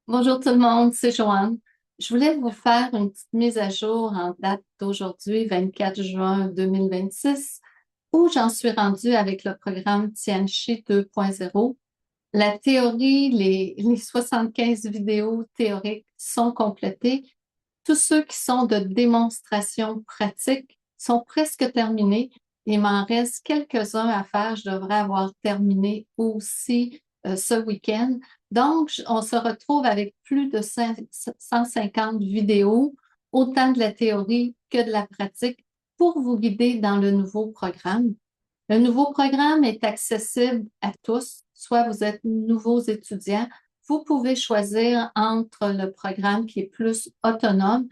Bonjour tout le monde, c'est Joanne. Je voulais vous faire une petite mise à jour en date d'aujourd'hui, 24 juin 2026, où j'en suis rendue avec le programme Tianchi 2.0. La théorie, les 75 vidéos théoriques sont complétées. Tous ceux qui sont de démonstration pratique sont presque terminés. Il m'en reste quelques-uns à faire. Je devrais avoir terminé aussi ce week-end. Donc, on se retrouve avec plus de 150 vidéos, autant de la théorie que de la pratique, pour vous guider dans le nouveau programme. Le nouveau programme est accessible à tous, soit vous êtes nouveaux étudiants, vous pouvez choisir entre le programme qui est plus autonome,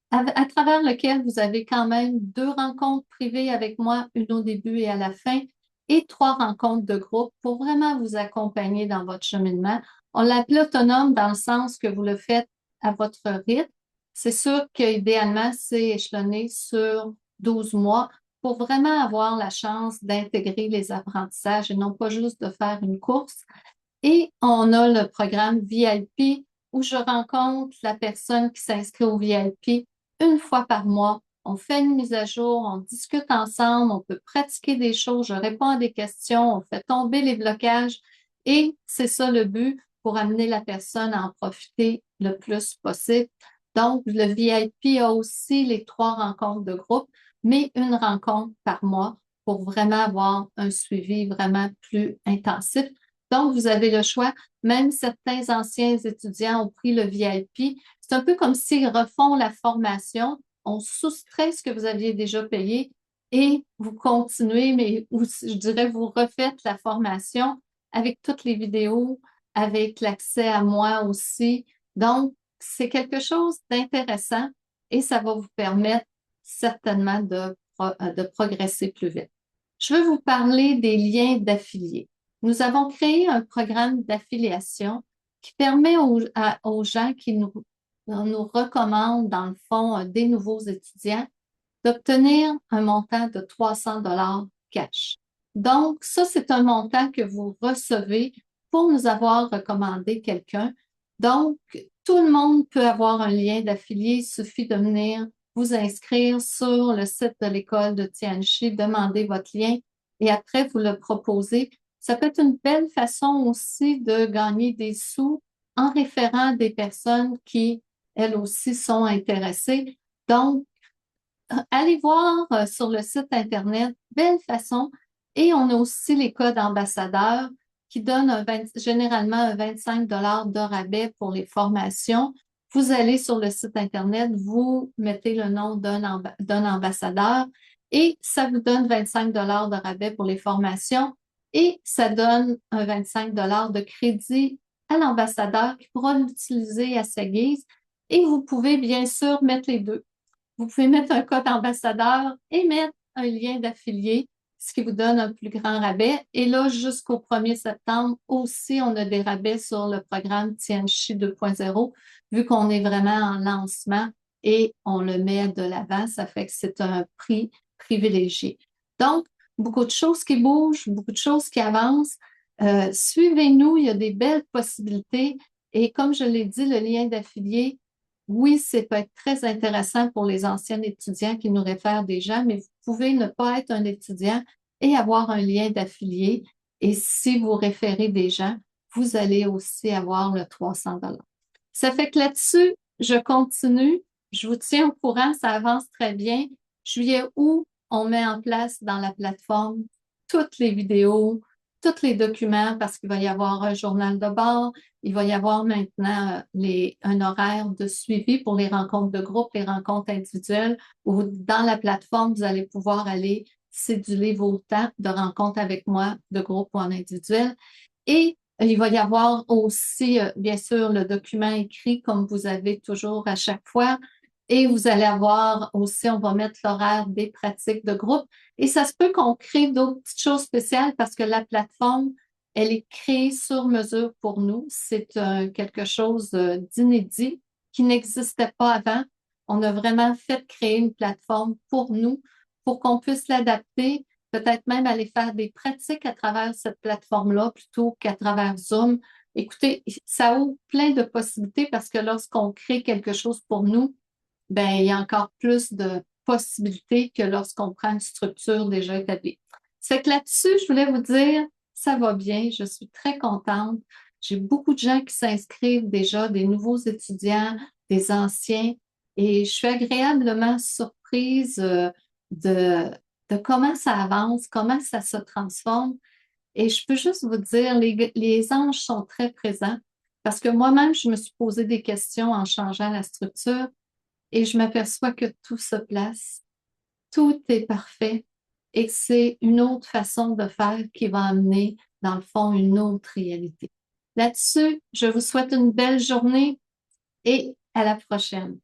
à travers lequel vous avez quand même deux rencontres privées avec moi, une au début et à la fin, et trois rencontres de groupe pour vraiment vous accompagner dans votre cheminement. On l'appelle autonome dans le sens que vous le faites à votre rythme. C'est sûr qu'idéalement, c'est échelonné sur 12 mois pour vraiment avoir la chance d'intégrer les apprentissages et non pas juste de faire une course. Et on a le programme VIP où je rencontre la personne qui s'inscrit au VIP une fois par mois. On fait une mise à jour, on discute ensemble, on peut pratiquer des choses, je réponds à des questions, on fait tomber les blocages et c'est ça le but pour amener la personne à en profiter le plus possible. Donc, le VIP a aussi les trois rencontres de groupe, mais une rencontre par mois pour vraiment avoir un suivi vraiment plus intensif. Donc, vous avez le choix. Même certains anciens étudiants ont pris le VIP. C'est un peu comme s'ils refont la formation. On soustrait ce que vous aviez déjà payé et vous continuez, mais je dirais, vous refaites la formation avec toutes les vidéos, avec l'accès à moi aussi. Donc, c'est quelque chose d'intéressant et ça va vous permettre certainement de progresser plus vite. Je veux vous parler des liens d'affiliés. Nous avons créé un programme d'affiliation qui permet aux gens qui nous recommandent, dans le fond, des nouveaux étudiants, d'obtenir un montant de 300 dollars cash. Donc, ça, c'est un montant que vous recevez pour nous avoir recommandé quelqu'un. Donc, tout le monde peut avoir un lien d'affilié. Il suffit de venir vous inscrire sur le site de l'école de Tianchi, demander votre lien et après, vous le proposez. Ça peut être une belle façon aussi de gagner des sous en référant des personnes qui, elles aussi, sont intéressées. Donc, allez voir sur le site Internet, belle façon. Et on a aussi les codes ambassadeurs qui donnent généralement un 25 de rabais pour les formations. Vous allez sur le site Internet, vous mettez le nom d'un ambassadeur et ça vous donne 25 de rabais pour les formations et ça donne un 25 de crédit à l'ambassadeur qui pourra l'utiliser à sa guise. Et vous pouvez bien sûr mettre les deux. Vous pouvez mettre un code ambassadeur et mettre un lien d'affilié, ce qui vous donne un plus grand rabais. Et là, jusqu'au 1er septembre, aussi, on a des rabais sur le programme Tianchi 2.0, vu qu'on est vraiment en lancement et on le met de l'avant. Ça fait que c'est un prix privilégié. Donc, beaucoup de choses qui bougent, beaucoup de choses qui avancent. Suivez-nous, il y a des belles possibilités. Et comme je l'ai dit, le lien d'affilié, oui, c'est peut être très intéressant pour les anciens étudiants qui nous réfèrent déjà, mais vous pouvez ne pas être un étudiant et avoir un lien d'affilié. Et si vous référez des gens, vous allez aussi avoir le 300 dollars. Ça fait que là-dessus, je continue. Je vous tiens au courant, ça avance très bien. Juillet, août, on met en place dans la plateforme toutes les vidéos, tous les documents parce qu'il va y avoir un journal de bord, il va y avoir maintenant un horaire de suivi pour les rencontres de groupe, les rencontres individuelles, où dans la plateforme, vous allez pouvoir aller céduler vos temps de rencontre avec moi, de groupe ou en individuel. Et il va y avoir aussi, bien sûr, le document écrit comme vous avez toujours à chaque fois. Et vous allez avoir aussi, on va mettre l'horaire des pratiques de groupe. Et ça se peut qu'on crée d'autres petites choses spéciales parce que la plateforme, elle est créée sur mesure pour nous. C'est quelque chose d'inédit qui n'existait pas avant. On a vraiment fait créer une plateforme pour nous, pour qu'on puisse l'adapter, peut-être même aller faire des pratiques à travers cette plateforme-là plutôt qu'à travers Zoom Écoutez, ça ouvre plein de possibilités parce que lorsqu'on crée quelque chose pour nous, ben, il y a encore plus de possibilités que lorsqu'on prend une structure déjà établie. C'est que là-dessus, je voulais vous dire, ça va bien, je suis très contente. J'ai beaucoup de gens qui s'inscrivent déjà, des nouveaux étudiants, des anciens, et je suis agréablement surprise de, de comment ça avance, comment ça se transforme. Et je peux juste vous dire, les anges sont très présents parce que moi-même, je me suis posé des questions en changeant la structure et je m'aperçois que tout se place, tout est parfait et que c'est une autre façon de faire qui va amener, dans le fond, une autre réalité. Là-dessus, je vous souhaite une belle journée et à la prochaine.